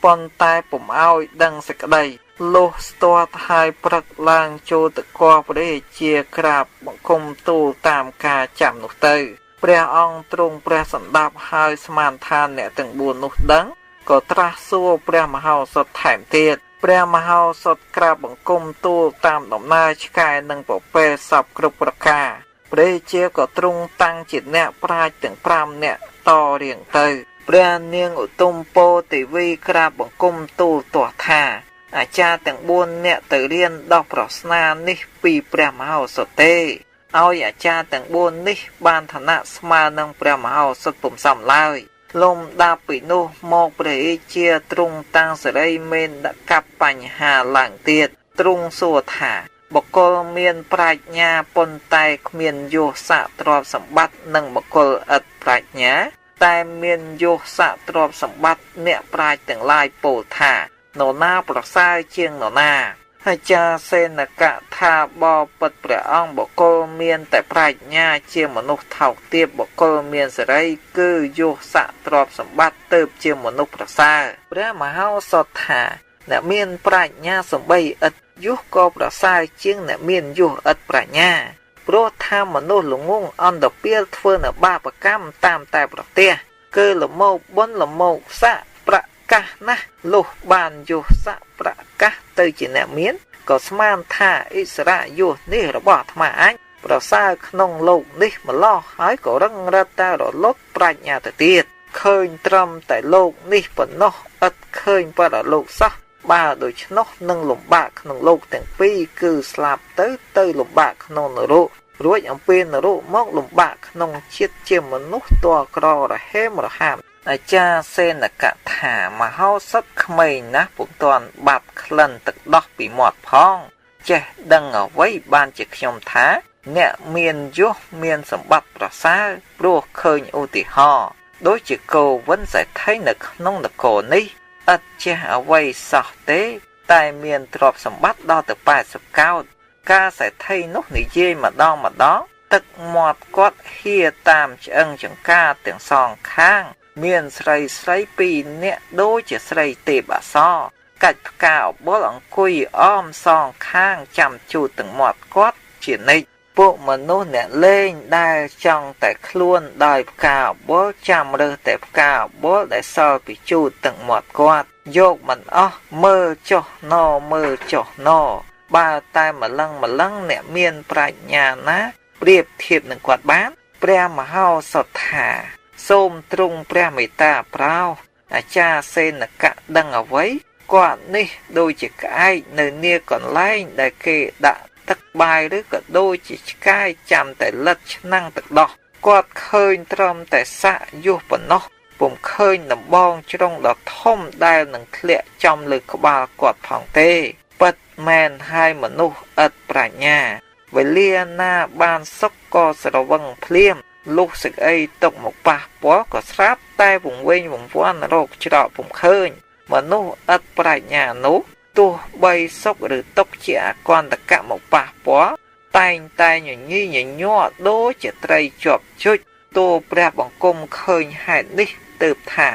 ប៉ុន្តែពុំឲ្យដឹងសេចក្តីលុះស្ទាត់ហើយព្រឹកឡើងចូលទៅគប់ព្រះរាជាក្រាបបង្គំទូលតាមការចាំនោះទៅព្រះអង្គទ្រង់ព្រះសម្ដាប់ហើយស្មានថាអ្នកទាំង4នោះដឹងក៏ត្រាស់សួរព្រះមហោសថថែមទៀតព្រះមហោសថក្រាបបង្គំទូលតាមដំណើរឆ្កែនិងពពែសពគ្រប់ប្រការព្រះរាជាក៏ទ្រង់តាំងជាអ្នកប្រាជ្ញទាំង5នាក់តរៀងទៅព្រះនាងឧត្តមពោទេវីក្រាបបង្គំទូលទាស់ថាអាចារ្យទាំង4នាក់ទៅរៀនដោះប្រស្នានេះពីព្រះមហោសថទេឲ្យអាចារ្យទាំង4នេះបានឋានៈស្មើនឹងព្រះមហោសថពុំសមឡើយលំដាប់ពីនោះមកព្រះរាជាទ្រង់តាំងសិរីមេនដកបញ្ហាឡើងទៀតទ្រង់សួរថាបុគ្គលមានប្រាជ្ញាប៉ុន្តែគ្មានយោសៈទ្រព្យសម្បត្តិនិងបុគ្គលឥតប្រាជ្ញាតែមានយោសៈទ្រព្យសម្បត្តិអ្នកប្រាជ្ញទាំងឡាយពោលថានរណាប្រសើរជាងនរណាហើយចាសេនកៈថាបបិទ្ធព្រះអង្គបុគ្គលមានតែប្រាជ្ញាជាមនុស្សថោកទាបបុគ្គលមានសេរីគឺយោសៈទ្រព្យសម្បត្តិទៅជាមនុស្សប្រសើរព្រះមហោសថថាអ្នកមានប្រាជ្ញាសំបីឥតយុះក៏ប្រសើរជាងអ្នកមានយុះឥតប្រាជ្ញាព្រោះថាមនុស្សល្ងងអន្តពាលធ្វើនៅបាបកម្មតាមតែប្រទេសគឺលមោកបុណ្យលមោកស័កប្រកាសណាស់លុះបានយុះស័កប្រកាសទៅជាអ្នកមានក៏ស្មានថាអិសរៈយុះនេះរបស់អាត្មាអញប្រសើរក្នុងលោកនេះម្លោះហើយក៏រឹងរឹតតែរលត់ប្រាជ្ញាទៅទៀតឃើញត្រឹមតែលោកនេះប៉ុណ្ណោះឥតឃើញបរលោកសោះបើដូច្នោះនឹងលំបាកក្នុងលោកទាំងពីរគឺស្លាប់ទៅលំបាកក្នុងនរករួចអំពីនរកមកលំបាកក្នុងជាតិជាមនុស្សតក្ររហេមរហាមអាចារ្យសេនកៈថាមហោសថក្មេងណាស់ពុំទាន់បាត់ក្លិនទឹកដោះពីមាត់ផងចេះដឹងអ្វីបានជាខ្ញុំថាអ្នកមានយសមានសម្បត្តិប្រសើរព្រោះឃើញឧទាហរណ៍ដូចជាគោវិនសេដ្ឋីនៅក្នុងនគរនេះឥតចេះអ្វីសោះទេតែមានទ្រព្យសម្បត្តិដល់ទៅ80កោដការសេដ្ឋីនោះនិយាយម្ដងទឹកមាត់គាត់ហៀតាមឆ្អឹងចង្កាទាំងសងខាងមានស្រី2នាក់ដូចជាស្រីទេពអប្សរកាច់ផ្កាអបុលអង្គុយអមសងខាងចាំជូតទាំងមាត់គាត់ជានិច្ចពួកមនុស្សអ្នកលេងដែលចង់តែខ្លួនដោយផ្កាអបុលចាំរើសតែផ្កាអបុលដែលសល់ពីជូតទាំងមាត់គាត់យកមិនអស់មើលចុះណបើតែម្លឹងអ្នកមានប្រាជ្ញាណាប្រៀបធៀបនឹងគាត់បានព្រះមហោសថថាសូមទ្រង់ព្រះមេត្តាប្រោសអាចារ្យសេនកៈដឹងអ្វីគាត់នេះដូចជាក្អែកនៅនាកន្លែងដែលគេដាក់ទឹកបាយឬក៏ដូចជាឆ្កែចាំតែលិតឆ្នាំងទឹកដោះគាត់ឃើញត្រឹមតែសាក់យុះប៉ុណ្ណោះពុំឃើញដំបងជ្រុងដ៏ធំដែលនឹងធ្លាក់ចំលើក្បាលគាត់ផងទេពិតមែនហើយមនុស្សឥតប្រាជ្ញាវេលាណាបានសុខក៏ស្រវឹងភ្លាមលុះសេចក្តីຕົកមកប៉ះពាល់ក៏ស្រាប់តែវង្វេងវង្វាន់រោគច្រកពុំឃើញមនុស្សឥតប្រាជ្ញានោះទោះបីសុខឬຕົកជាអកន្តកៈមកប៉ះពាល់តែងតែញញីញញ័រដូចជាត្រីជាប់ជុចតួព្រះបង្គំឃើញហេតុនេះទើបថា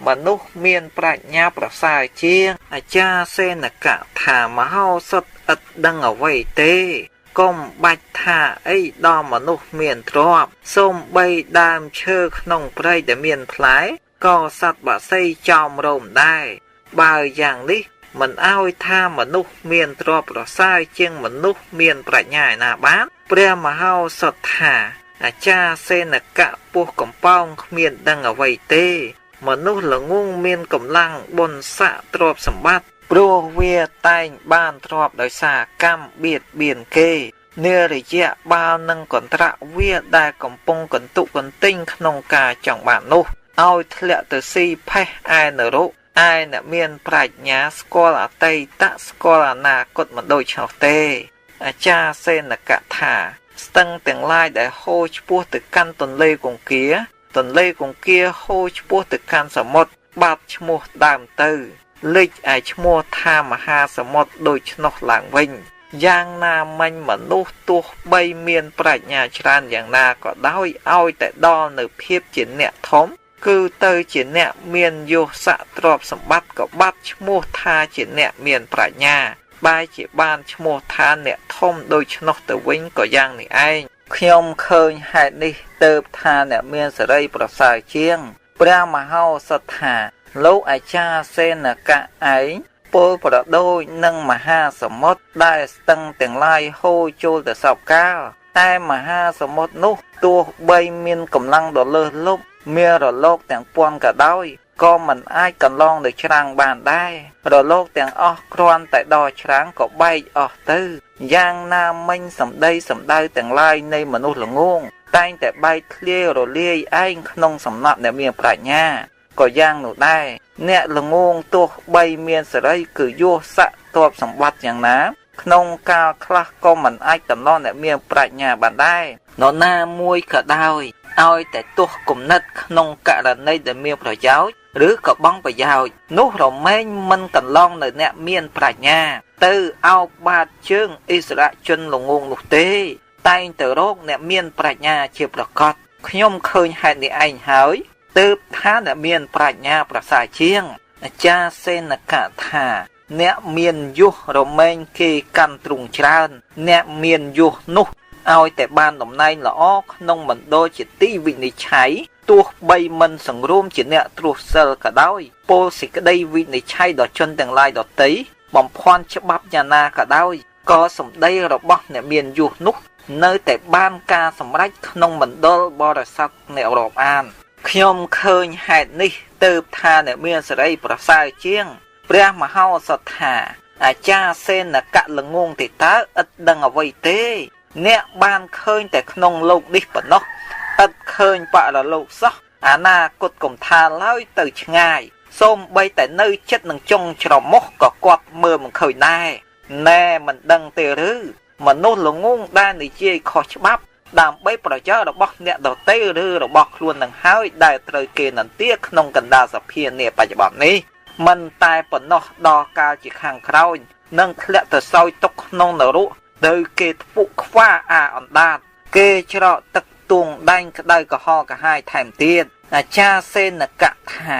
មនុស្សមានប្រាជ្ញាប្រសើរជាងអាចារ្យសេនកៈថាមហោសថឥតដឹងអ្វីទេកុំបាច់ថាអីដល់មនុស្សមានទ្រព្យសូម្បីដើមឈើក្នុងព្រៃដែលមានផ្លែក៏សត្វបក្សីចោមរោមដែរបើយ៉ាងនេះមិនឲ្យថាមនុស្សមានទ្រព្យប្រសើរជាងមនុស្សមានប្រាជ្ញាឯណាបានព្រះមហោសថថាអាចារ្យសេនកៈពោះកំប៉ោងគ្មានដឹងអ្វីទេមនុស្សល្ងងមានកម្លាំងបុណ្យស័ក្តិទ្រព្យសម្បត្តិព្រោះវាតែងបានទ្រព្យដោយសារកម្មបៀតបៀនគេនារយៈបាល់នឹងកន្ត្រាក់វាដែលកំពុងកន្ទុកកន្ទិញក្នុងការចង់បាននោះឲ្យធ្លាក់ទៅស៊ីផេះឯនរកឯអ្នកមានប្រាជ្ញាស្គាល់អតីតស្គាល់អនាគតមិនដូចនោះទេអាចារ្យសេនកៈថាស្ទឹងទាំងឡាយដែលហូរឆ្ពោះទៅកាន់ទន្លេគង្គាហូរឆ្ពោះទៅកាន់សមុទ្របាត់ឈ្មោះដើមទៅលេចឯឈ្មោះថាមហាសមុទ្រដូច្នោះឡើងវិញយ៉ាងណាមិញមនុស្សទោះបីមានប្រាជ្ញាច្រើនយ៉ាងណាក៏ដោយឲ្យតែដល់នៅភាពជាអ្នកធំ គឺទៅជាអ្នកមានយុសៈទ្រព្យសម្បត្តិក៏បាត់ឈ្មោះថាជាអ្នកមានប្រាជ្ញាបែរជាបានឈ្មោះថាអ្នកធំដូច្នោះទៅវិញក៏យ៉ាងនេះឯងខ្ញុំឃើញហេតុនេះទើបថាអ្នកមានសេរីប្រសើរជាងព្រះមហោសថថាលោកអាចារ្យសេនកៈឯងពលប្រដូចនឹងមហាសមុទ្រដែលស្ទឹងទាំងឡាយហូរចូលទៅសពកាលតែមហាសមុទ្រនោះទោះបីមានកម្លាំងដ៏លើសលប់មានរលកទាំងពាន់ក៏ដោយក៏មិនអាចកន្លងទៅច្រាំងបានដែររលកទាំងអស់គ្រាន់តែដល់ច្រាំងក៏បែកអស់ទៅយ៉ាងណាមិញសម្ដីសម្ដៅទាំងឡាយនៃមនុស្សល្ងងតែងតែបែកធ្លាយរលាយឯងក្នុងសំណាក់អ្នកមានប្រាជ្ញាក៏យ៉ាងនោះដែរអ្នកល្ងងទោះបីមានសេរីគឺយោស័កទ្រព្យសម្បត្តិយ៉ាងណាក្នុងកាលខ្លះក៏មិនអាចកន្លងអ្នកមានប្រាជ្ញាបានដែរនរណាមួយក៏ដោយឲ្យតែទោះគំនិតក្នុងករណីដែលមានប្រយោជន៍ឬក៏បងប្រយោជន៍នោះរមែងមិនកន្លងនៅអ្នកមានប្រាជ្ញាទៅអោបបាតជើងអិសរាជជនល្ងងនោះទេតែងទៅរកអ្នកមានប្រាជ្ញាជាប្រកបខ្ញុំឃើញហេតុនេះឯងហើយទើបថាអ្នកមានប្រាជ្ញាប្រសើរជាងអាចារ្យសេនកៈថាអ្នកមានយុះរមែងគេកាន់ទ្រង់ច្រើនអ្នកមានយុះនោះឲ្យតែបានតំណែងល្អក្នុងមណ្ឌលជាទីវិនិច្ឆ័យទោះបីមិនសង្រួមជាអ្នកត្រួសសិលក៏ដោយពលសេចក្តីវិនិច្ឆ័យដល់ជនទាំងឡាយដទៃបំភាន់ច្បាប់យ៉ាងណាក៏ដោយក៏សម្ដីរបស់អ្នកមានយុះនោះនៅតែបានការសម្រេចក្នុងមណ្ឌលបរិស័ទអ្នករាប់អានខ្ញុំឃើញហេតុនេះទើបថាអ្នកមានសេរីប្រសើរជាងព្រះមហោសថថាអាចារ្យសេនកៈល្ងងទេតើឥតដឹងអ្វីទេអ្នកបានឃើញតែក្នុងលោកនេះប៉ុណ្ណោះឥតឃើញបរលោកសោះអនាគតកុំថាឡើយទៅឆ្ងាយសូម្បីតែនៅចិត្តនឹងចុងច្រមុះក៏គាត់មើលមិនឃើញដែរណែមិនដឹងទេឬមនុស្សល្ងងដែលនិយាយខុសច្បាប់ដើម្បីប្រយោជន៍របស់អ្នកដទៃឬរបស់ខ្លួននឹងហើយដែលត្រូវគេនន្ទាក្នុងកណ្ដាលសភានាបច្ចុប្បន្ននេះមិនតែប៉ុណ្ណោះដល់កាលជាខាងក្រោយនឹងធ្លាក់ទៅសោយទុកក្នុងនរកដោយគេធ្ពុកខ្វាអាអណ្ដាតគេច្រកទឹកទួងដែងក្តៅក្រហល់ក្រហាយថែមទៀតអាចារ្យសេនកៈថា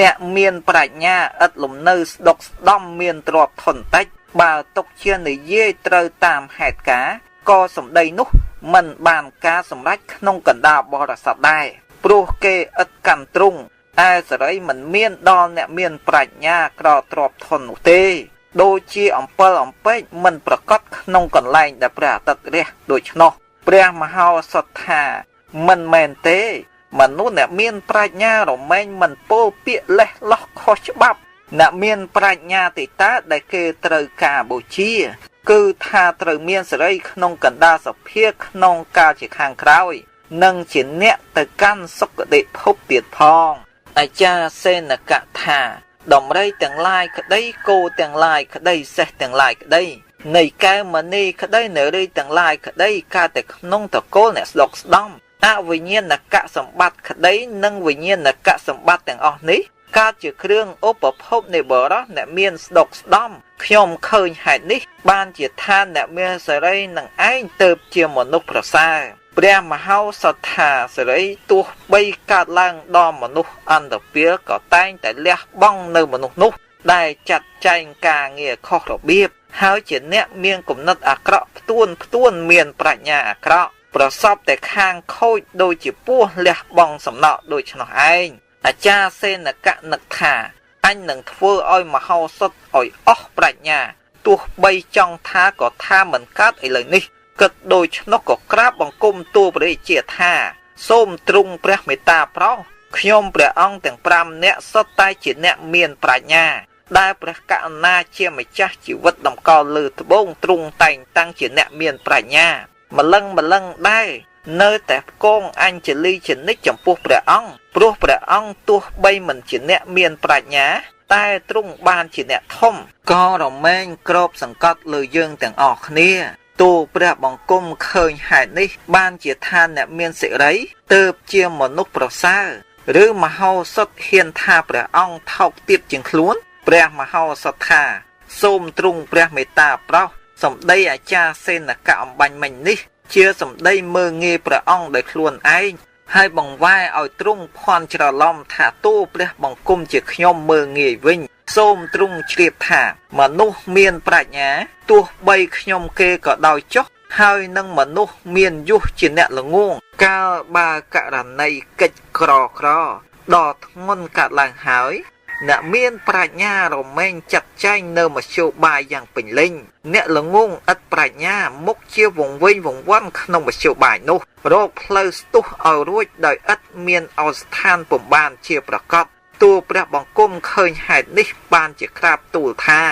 អ្នកមានប្រាជ្ញាឥតលំនៅស្ដុកស្ដំមានទ្រព្យធនតិចបើទុកជានិយាយត្រូវតាមហេតុការក៏សម្ដីនោះមិនបានការសម្រេចក្នុងកណ្ដាលបរិស័ទដែរព្រោះគេឥតកាន់ទ្រង់ឯសេរីមិនមានដល់អ្នកមានប្រាជ្ញាក្រទ្រព្យធននោះទេដូចជាអំពិលអំពែកមិនប្រកបក្នុងកន្លែងដែលព្រះអាទិត្យរះដូច្នោះព្រះមហោសថថាមិនមែនទេមនុស្សអ្នកមានប្រាជ្ញារមែងមិនពោលពាក្យលេះលោះខុសច្បាប់អ្នកមានប្រាជ្ញាទេតើដែលគេត្រូវការបូជាគឺថាត្រូវមានសេរីក្នុងកណ្ដាលសភាក្នុងកាលជាខាងក្រោយនិងជាអ្នកទៅកាន់សុគតិភពទៀតផងអាចារ្យសេនកៈថាដំរីទាំងឡាយក្តីគោទាំងឡាយក្តីសេះទាំងឡាយក្តីនៃកែវមณีក្តីនៅរីទាំងឡាយក្តីកើតតែក្នុងតកូលអ្នកស្ដុកស្ដំអវិញ្ញាណកសម្បត្តិក្តីនិងវិញ្ញាណកសម្បត្តិទាំងអស់នេះកើតជាគ្រឿងឧបភពនៃបរិសអ្នកមានស្ដុកស្ដំខ្ញុំឃើញហេតុនេះបានជាឋានអ្នកមានសេរីនឹងឯងទៅជាមនុស្សប្រសើរព្រះមហោសថថាសេរីទោះបីកើតឡើងដល់មនុស្សអន្តពាលក៏តែងតែលះបង់នៅមនុស្សនោះដែលចាត់ចែងការងារខុសរបៀបហើយជាអ្នកមានគំនិតអាក្រក់ផ្ទួនមានប្រាជ្ញាអាក្រក់ប្រសពតែខាងខូចដូចជាពស់លះបង់សំណក់ដូច្នោះឯងអាចារ្យសេនកៈនឹកថាអញនឹងធ្វើឲ្យមហោសថឲ្យអស់ប្រាជ្ញាទោះបីចង់ថាក៏ថាមិនកើតឥឡូវនេះគិតដូច្នោះក៏ក្រាបបង្គំទូលព្រះរាជាថាសូមទ្រង់ព្រះមេត្តាប្រោសខ្ញុំព្រះអង្គទាំង5នាក់សុទ្ធតែជាអ្នកមានប្រាជ្ញាដែលព្រះករុណាជាម្ចាស់ជីវិតតម្កល់លើត្បូងទ្រង់តែងតាំងជាអ្នកមានប្រាជ្ញាម្លឹងដែរនៅតែគង់អញ្ជលីជានិច្ចចំពោះព្រះអង្គព្រោះព្រះអង្គទោះបីមិនជាអ្នកមានប្រាជ្ញាតែទ្រង់បានជាអ្នកធំក៏រមែងគ្របសង្កត់លើយើងទាំងអស់គ្នាទូលព្រះបង្គំឃើញហេតុនេះបានជាឋានអ្នកមានសិរីទើបជាមនុស្សប្រសើរឬមហោសថហ៊ានថាព្រះអង្គថោកទាបជាងខ្លួនព្រះមហោសថថាសូមទ្រង់ព្រះមេត្តាប្រោសសម្ដីអាចារ្យសេនកៈអំបញ្ញមិញនេះជាសម្ដីមើងងាយព្រះអង្គដោយខ្លួនឯង ហើយបង្វែរឲ្យទ្រង់ភ័ន្តច្រឡំថាទូព្រះបង្គំជាខ្ញុំមើងងាយវិញសូមទ្រង់ជ្រាបថាមនុស្សមានប្រាជ្ញាទោះបីខ្ញុំគេក៏ដោយចុះហើយនឹងមនុស្សមានយុះជាអ្នកល្ងងកាលបើករណីកិច្ចក្រដ៏ធ្ងន់កាត់ឡើងហើយអ្នកមានប្រាជ្ញារមែងចាត់ចែងនៅមធ្យោបាយយ៉ាងពេញលេញអ្នកល្ងងឥតប្រាជ្ញាមុខជាវង្វេងវង្វាន់ក្នុងមធ្យោបាយនោះរកផ្លូវស្ទុះឲ្យរួចដោយឥតមានអស្ថានពុំបានជាប្រកបទូលព្រះបង្គំឃើញហេតុនេះបានជាក្រាបទូលថា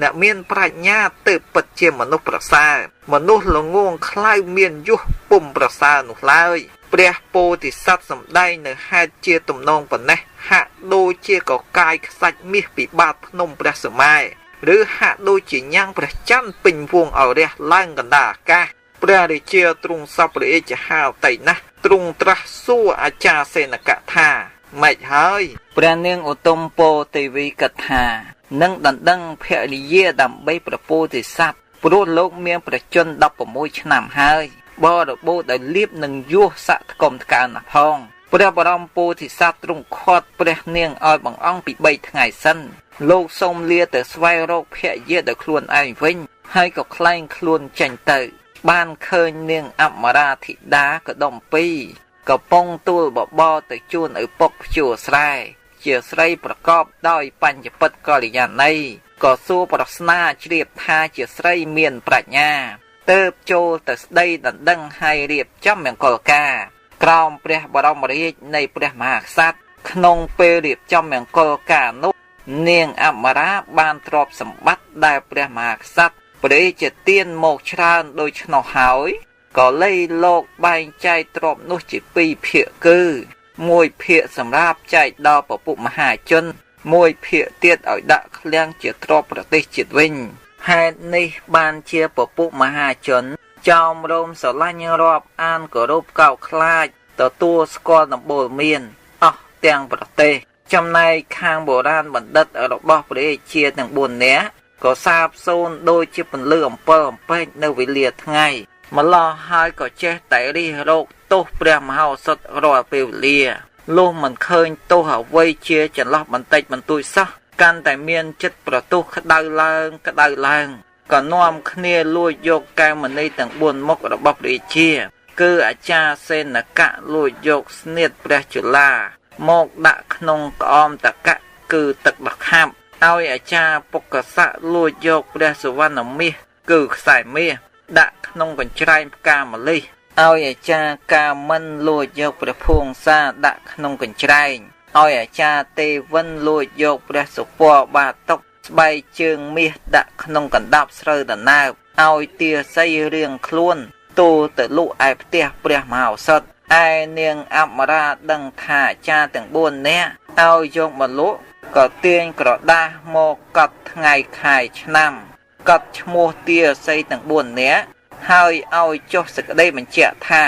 អ្នកមានប្រាជ្ញាទើបពិតជាមនុស្សប្រសើរមនុស្សល្ងងខ្លៅមានយុះពុំប្រសើរនោះឡើយព្រះពោធិសត្វសម្ដែងនៅហេតុជាទំនងប៉ុណ្ណេះហាក់ដូចជាកកាយខ្សាច់មាសពីបាតភ្នំព្រះសមាយឬហាក់ដូចជាញ៉ាំងព្រះច័ន្ទពេញវងឲ្យរះឡើងកណ្ដាលអាកាសព្រះរាជាទ្រង់សពព្រះរាជហាលតៃណាស់ទ្រង់ត្រាស់សួរអាចារ្យសេនកៈថាម៉េចហើយព្រះនាងឧត្តមពោទេវីគិតថានឹងដណ្ដឹងភរិយាដើម្បីប្រពោធិសត្វព្រោះលោកមានប្រជញ្ញ16ឆ្នាំហើយបរិបូរដោយលៀបនឹងយោស័កថ្កុំថ្កើងណាស់ផងព្រះបរមពោធិសត្វទ្រង់ខាត់ព្រះនាងឲ្យបង្អង់ពី3ថ្ងៃសិនលោកសូមលាទៅស្វែងរកភរិយាដោយខ្លួនឯងវិញហើយក៏ក្លែងខ្លួនចេញទៅបានឃើញនាងអមរាធិតាកដុំ2កំពុងទូលបបរទៅជូនឪពុកភ្ជួរស្រែជាស្រីប្រកបដោយបញ្ញពិតកល្យាណីក៏សួរប្រស្នាជ្រាបថាជាស្រីមានប្រាជ្ញាទើបចូលទៅស្ដីដណ្ដឹងហើយរៀបចំមង្គលការក្រោមព្រះបរមរាជនៃព្រះមហាក្សត្រក្នុងពេលរៀបចំមង្គលការនោះនាងអមរាបានទ្រព្យសម្បត្តិដែលព្រះមហាក្សត្រព្រះជាទានមកច្រើនដូច្នោះហើយក៏លៃលោកបែងចែកទ្រព្យនោះជា2ភាគគឺមួយភាគសម្រាប់ចែកដល់ពពុមហាជនមួយភាគទៀតឲ្យដាក់ឃ្លាំងជាទ្រព្យប្រទេសជាតិវិញហេតុនេះបានជាពពុមហាជនចោមរោមស្រឡាញ់រាប់អានគោរពកោតខ្លាចទទួលស្គាល់ដំបូលមានអស់ទាំងប្រទេសចំណែកខាងបុរាណបណ្ឌិតរបស់ព្រះរាជាទាំង4នាក់ក៏សាបសូន្យដូចជាពន្លឺអំពិលអំពែកនៅវេលាថ្ងៃម្ល៉េះហើយក៏ចេះតែរិះរោគទោសព្រះមហោសថរាល់ពេលវេលាលុះមិនឃើញទោសអ្វីជាចន្លោះបន្តិចបន្តួចសោះកាន់តែមានចិត្តប្រទោសក្តៅឡើងក៏នាំគ្នាលួចយកកែវមណីទាំង4មុខរបស់ព្រះរាជាគឺអាចារ្យសេនកៈលួចយកស្នៀតព្រះជឡាមកដាក់ក្នុងក្អមតកៈគឺទឹកដក្ខាប់ឲ្យអាចារ្យពុកសៈលួចយកព្រះសុវណ្ណមាសគឺខ្សែមាសដាក់ក្នុងកញ្ច្រែងផ្កាម្លិះឲ្យអាចារ្យកាមិនលួចយកព្រះភួងសាដាក់ក្នុងកញ្ច្រែងឲ្យអាចារ្យទេវិនលួចយកព្រះសុពណ៌បាតុកស្បែកជើងមាសដាក់ក្នុងកណ្ដាប់ស្រូវដណើបឲ្យទាស័យរៀងខ្លួនទូលទៅលក់ឯផ្ទះព្រះមហោសថឯនាងអមរាដឹងថាអាចារ្យទាំង4នាក់ឲ្យយកមកលក់ក៏ទាញក្រដាសមកកត់ថ្ងៃខែឆ្នាំកត់ឈ្មោះទាស័យទាំង4នាក់ហើយឲ្យចុះសេចក្តីបញ្ជាក់ថា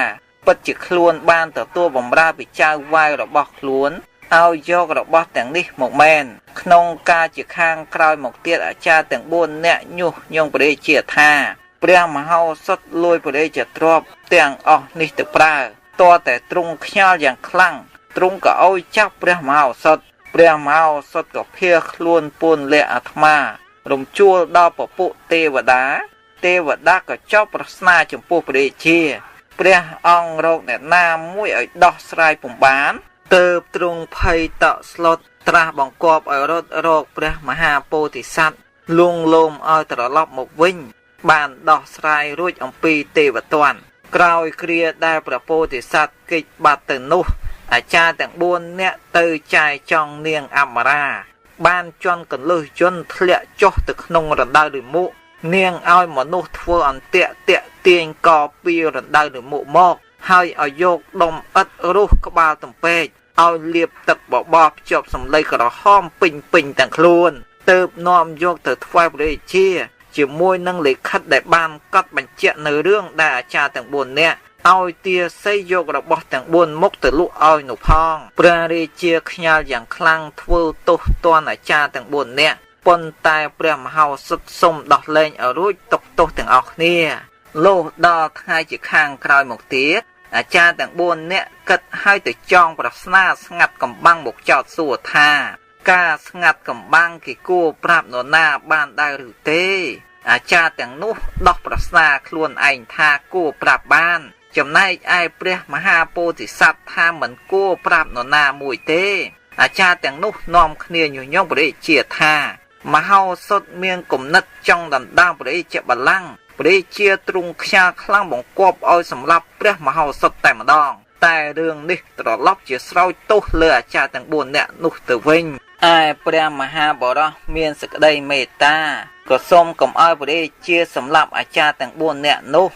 ពិតជាខ្លួនបានទទួលបម្រើពីចៅវាយរបស់ខ្លួនឲ្យយករបស់ទាំងនេះមកមែនក្នុងការជាខាងក្រោយមកទៀតអាចារ្យទាំង4នាក់ញុះញង់ព្រះរាជាថាព្រះមហោសថលួចព្រះរាជទ្រព្យទាំងអស់នេះទៅប្រើតរតែទ្រង់ខ្ញាល់យ៉ាងខ្លាំងទ្រង់ក៏ឲ្យចាប់ព្រះមហោសថក៏ភៀសខ្លួនពួនលះអាត្មារំជួលដល់ពពុទេវតាក៏ចោទប្រស្នាចំពោះព្រះរាជាព្រះអង្គរកអ្នកណាមួយឲ្យដោះស្រាយពុំបានទើបទ្រង់ភ័យតក់ស្លុតត្រាស់បង្គាប់ឲ្យរត់រកព្រះមហាពោធិសត្វលួងលោមឲ្យត្រឡប់មកវិញបានដោះស្រាយរួចអំពីទេវទណ្ឌក្រោយគ្រាដែលព្រះពោធិសត្វគេចបាត់ទៅនោះអាចារ្យទាំង4នាក់ទៅចាយចង់នាងអមរាបានជន់កន្លឹះយន្តធ្លាក់ចុះទៅក្នុងរណ្ដៅឬមុខនាងឲ្យមនុស្សធ្វើអន្ទាក់តាក់ទាញកពីរណ្ដៅឬមុខមកហើយឲ្យយកដុំឥដ្ឋរុះក្បាលទំពេកឲ្យលាបទឹកបបោភ្ជាប់សម្លៃក្រហមពេញទាំងខ្លួនទើបនាំយកទៅថ្វាយព្រះរាជាជាមួយនឹងលិខិតដែលបានកត់បញ្ជាក់នៅរឿងដែលអាចារ្យទាំង4នាក់ឲ្យទាស័យយករបស់ទាំង4មុខទៅលក់ឲ្យនោះផងព្រះរាជាខ្ញាល់យ៉ាងខ្លាំងធ្វើទោសទណ្ឌអាចារ្យទាំង4នាក់ប៉ុន្តែព្រះមហោសថសុំដោះលែងឲ្យរួចទុកទោសទាំងអស់គ្នាលុះដល់ថ្ងៃជាខាងក្រោយមកទៀត អាចារ្យទាំង4នាក់គិតឲ្យទៅចងប្រស្នាស្ងាត់កំបាំងមកចោតសួរថាការស្ងាត់កំបាំងគេគួរប្រាប់នរណាបានដែរឬទេអាចារ្យទាំងនោះដោះប្រស្នាខ្លួនឯងថាគួរប្រាប់បានចំណែកឯព្រះមហាពោធិសត្វថាមិនគួរប្រាប់នរណាមួយទេអាចារ្យទាំងនោះនាំគ្នាញុះញង់ព្រះរាជាថាមហោសុតមានគំនិតចង់ដណ្ដើមព្រះរាជបល្ល័ង្កព្រះរាជាទ្រង់ខ្យាល់ខ្លាំងបង្គាប់ឲ្យសម្លាប់ព្រះមហោសុតតែម្ដងតែរឿងនេះត្រឡប់ជាស្រោចទោសលើអាចារ្យទាំង4នាក់នោះទៅវិញឯព្រះមហាបរោះមានសេចក្តីមេត្តាក៏សូមកុំឲ្យព្រះរាជាសម្លាប់អាចារ្យទាំង4នាក់នោះ